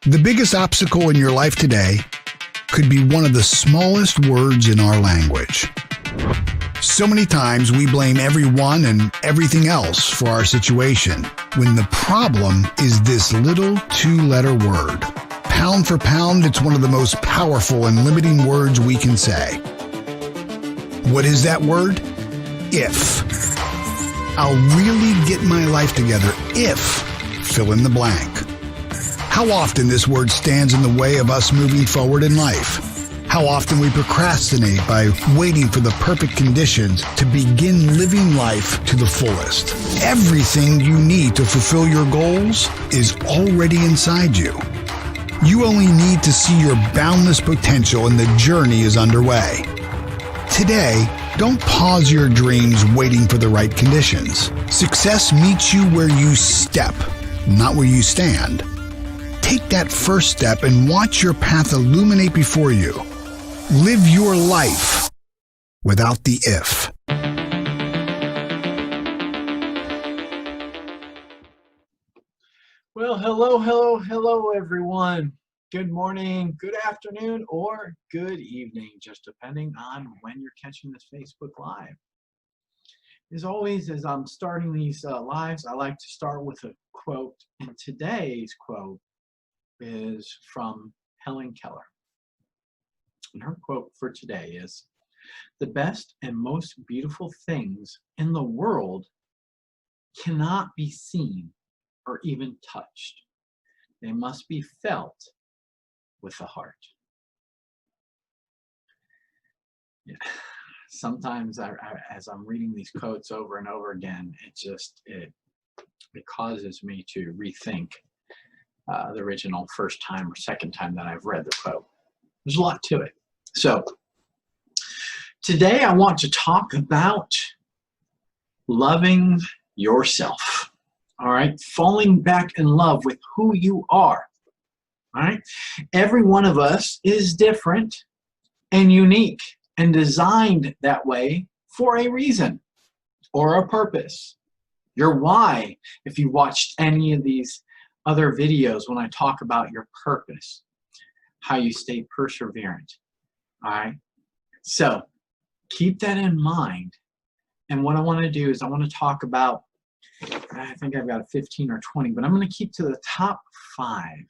The biggest obstacle in your life today could be one of the smallest words in our language. So many times we blame everyone and everything else for our situation, when the problem is this little two-letter word. Pound for pound, it's one of the most powerful and limiting words we can say. What is that word? If. I'll really get my life together if fill in the blank. How often this word stands in the way of us moving forward in life. How often we procrastinate by waiting for the perfect conditions to begin living life to the fullest. Everything you need to fulfill your goals is already inside you. You only need to see your boundless potential and the journey is underway. Today, don't pause your dreams waiting for the right conditions. Success meets you where you step, not where you stand. Take that first step and watch your path illuminate before you. Live your life without the if. Well, hello, everyone. Good morning, good afternoon, or good evening, just depending on when you're catching this Facebook Live. As always, as I'm starting these lives, I like to start with a quote, and today's quote is from Helen Keller. And her quote for today is, "The best and most beautiful things in the world cannot be seen or even touched. They must be felt with the heart." Yeah. Sometimes as I'm reading these quotes over and over again, it causes me to rethink the original first time or second time that I've read the quote. There's a lot to it. So today I want to talk about loving yourself. All right, falling back in love with who you are. All right, every one of us is different and unique and designed that way for a reason or a purpose. Your why, if you watched any of these other videos when I talk about your purpose, how you stay perseverant. All right, so keep that in mind. And what I want to do is I want to talk about, I think I've got 15 or 20, but I'm going to keep to the top 5,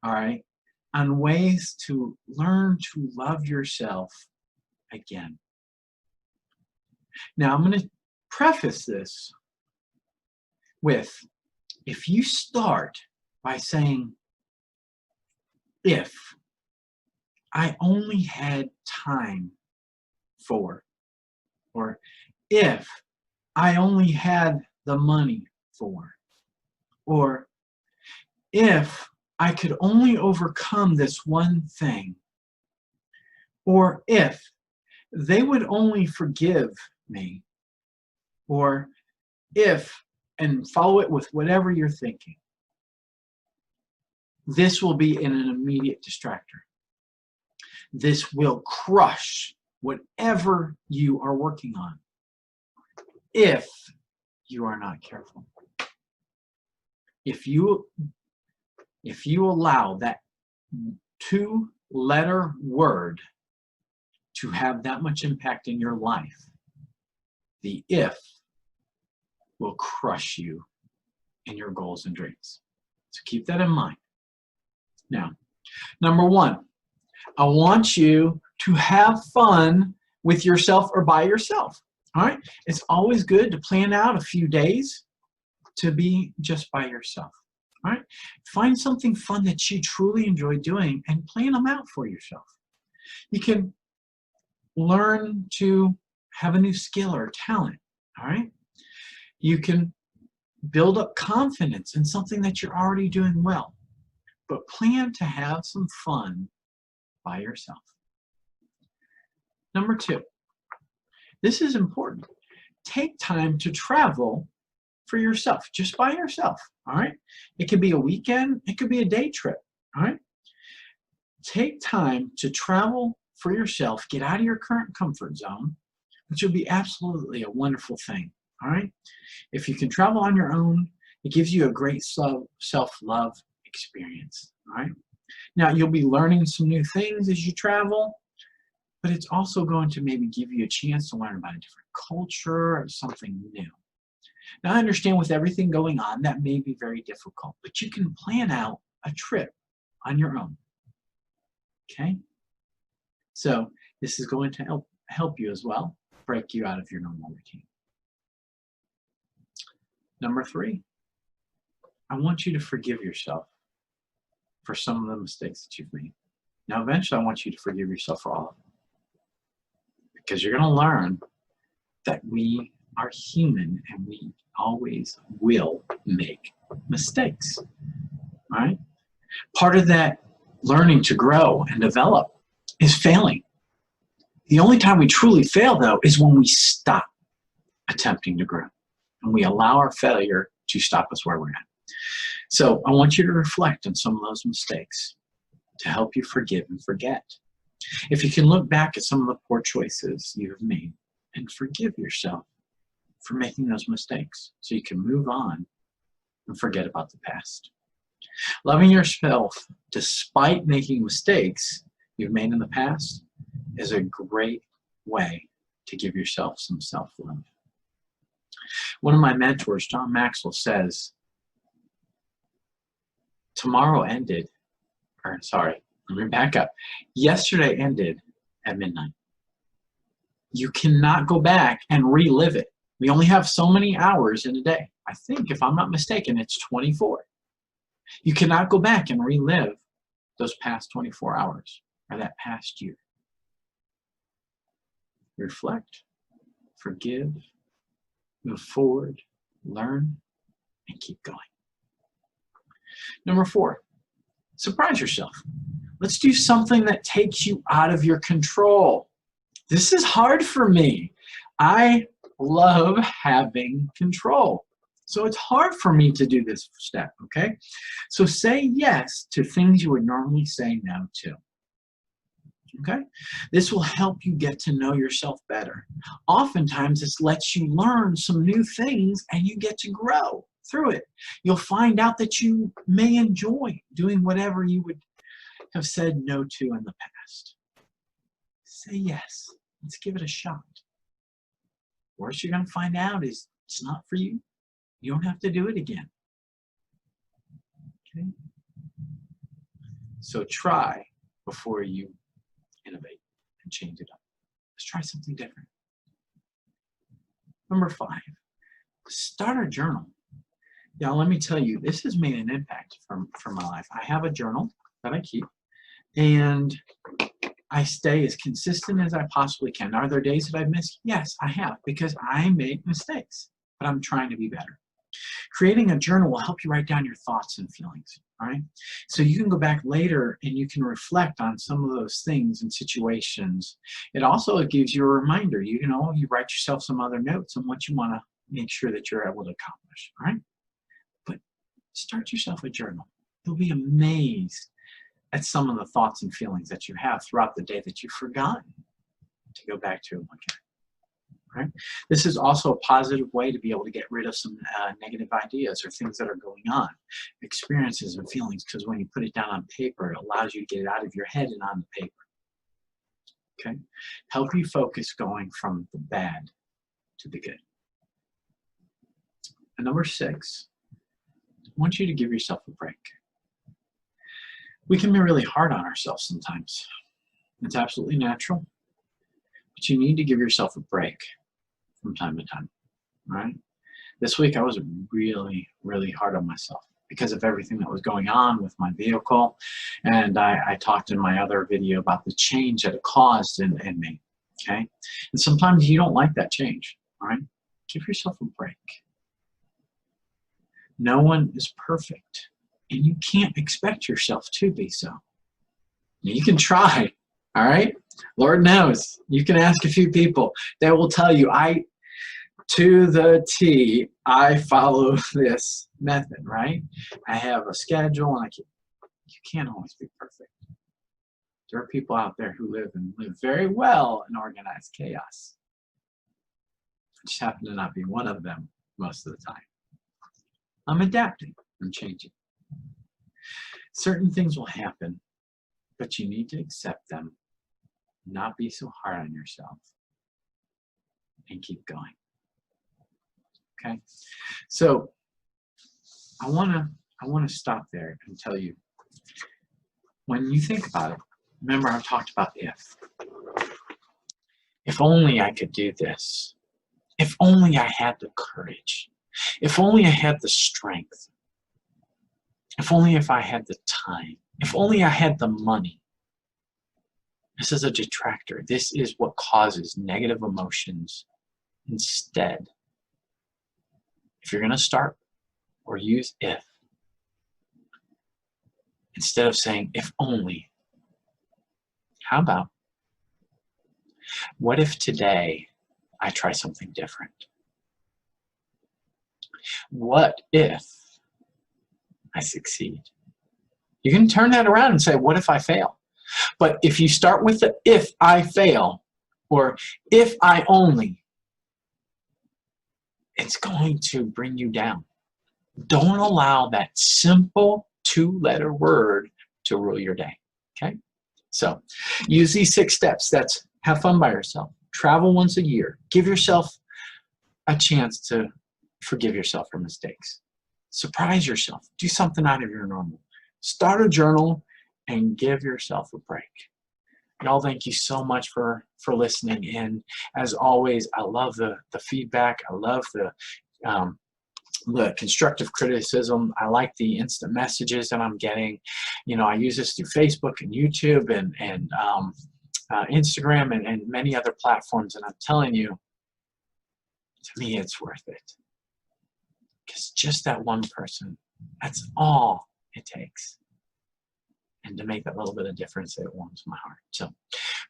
all right, on ways to learn to love yourself again. Now, I'm going to preface this with, if you start by saying, if I only had time for, or if I only had the money for, or if I could only overcome this one thing, or if they would only forgive me, or if, and follow it with whatever you're thinking, this will be an immediate distractor. This will crush whatever you are working on if you are not careful. If you allow that 2-letter word to have that much impact in your life, the if will crush you in your goals and dreams. So keep that in mind. Now, number 1, I want you to have fun with yourself or by yourself. All right? It's always good to plan out a few days to be just by yourself. All right? Find something fun that you truly enjoy doing and plan them out for yourself. You can learn to have a new skill or talent. All right? You can build up confidence in something that you're already doing well, but plan to have some fun by yourself. Number 2, this is important. Take time to travel for yourself, just by yourself, all right? It could be a weekend, it could be a day trip, all right? Take time to travel for yourself, get out of your current comfort zone, which will be absolutely a wonderful thing, all right? If you can travel on your own, it gives you a great self-love. experience. All right. Now, you'll be learning some new things as you travel, but it's also going to maybe give you a chance to learn about a different culture or something new. Now, I understand with everything going on, that may be very difficult, but you can plan out a trip on your own. Okay? So this is going to help you as well, break you out of your normal routine. Number 3, I want you to forgive yourself for some of the mistakes that you've made. Now, eventually, I want you to forgive yourself for all of them, because you're going to learn that we are human and we always will make mistakes. All right? Part of that learning to grow and develop is failing. The only time we truly fail, though, is when we stop attempting to grow and we allow our failure to stop us where we're at. So I want you to reflect on some of those mistakes to help you forgive and forget. If you can look back at some of the poor choices you have made and forgive yourself for making those mistakes so you can move on and forget about the past. Loving yourself despite making mistakes you've made in the past is a great way to give yourself some self-love. One of my mentors, John Maxwell, says, yesterday ended at midnight. You cannot go back and relive it. We only have so many hours in a day. I think, if I'm not mistaken, it's 24. You cannot go back and relive those past 24 hours or that past year. Reflect, forgive, move forward, learn, and keep going. Number 4, surprise yourself. Let's do something that takes you out of your control. This is hard for me. I love having control. So it's hard for me to do this step, okay? So say yes to things you would normally say no to. Okay? This will help you get to know yourself better. Oftentimes, this lets you learn some new things and you get to grow through it. You'll find out that you may enjoy doing whatever you would have said no to in the past. Say yes. Let's give it a shot. Worst you're going to find out is it's not for you. You don't have to do it again. Okay? So try before you innovate and change it up. Let's try something different. Number 5, start a journal. Now, let me tell you, this has made an impact for my life. I have a journal that I keep, and I stay as consistent as I possibly can. Are there days that I've missed? Yes, I have, because I make mistakes, but I'm trying to be better. Creating a journal will help you write down your thoughts and feelings, all right? So you can go back later and you can reflect on some of those things and situations. It also gives you a reminder. You write yourself some other notes on what you want to make sure that you're able to accomplish, all right? But start yourself a journal. You'll be amazed at some of the thoughts and feelings that you have throughout the day that you've forgotten to go back to and look at. Right? This is also a positive way to be able to get rid of some negative ideas or things that are going on, experiences and feelings, because when you put it down on paper, it allows you to get it out of your head and on the paper. Okay? Help you focus going from the bad to the good. And number 6, I want you to give yourself a break. We can be really hard on ourselves sometimes. It's absolutely natural, but you need to give yourself a break from time to time, right? This week I was really, really hard on myself because of everything that was going on with my vehicle. And I talked in my other video about the change that it caused in me, okay? And sometimes you don't like that change, all right? Give yourself a break. No one is perfect, and you can't expect yourself to be so. You can try, all right? Lord knows. You can ask a few people. They will tell you, to the T, I follow this method, right? I have a schedule, and you can't always be perfect. There are people out there who live very well in organized chaos. I just happen to not be one of them most of the time. I'm adapting. I'm changing. Certain things will happen, but you need to accept them, not be so hard on yourself, and keep going. Okay? So I want to stop there and tell you, when you think about it, remember I've talked about if. If only I could do this. If only I had the courage. If only I had the strength. If only if I had the time. If only I had the money. This is a detractor. This is what causes negative emotions. Instead, if you're going to start or use if, instead of saying if only, how about, what if today I try something different? What if I succeed? You can turn that around and say, what if I fail? But if you start with the if I fail, or if I only, it's going to bring you down. Don't allow that simple two-letter word to rule your day. Okay? So use these 6 steps. That's have fun by yourself. Travel once a year. Give yourself a chance to forgive yourself for mistakes. Surprise yourself. Do something out of your normal. Start a journal and give yourself a break. Y'all, thank you so much for listening. And as always, I love the feedback. I love the constructive criticism. I like the instant messages that I'm getting. You know, I use this through Facebook and YouTube and Instagram and many other platforms. And I'm telling you, to me, it's worth it. Because just that one person, that's all it takes. And to make that little bit of difference, it warms my heart. So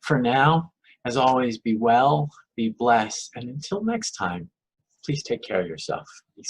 for now, as always, be well, be blessed. And until next time, please take care of yourself. Be safe.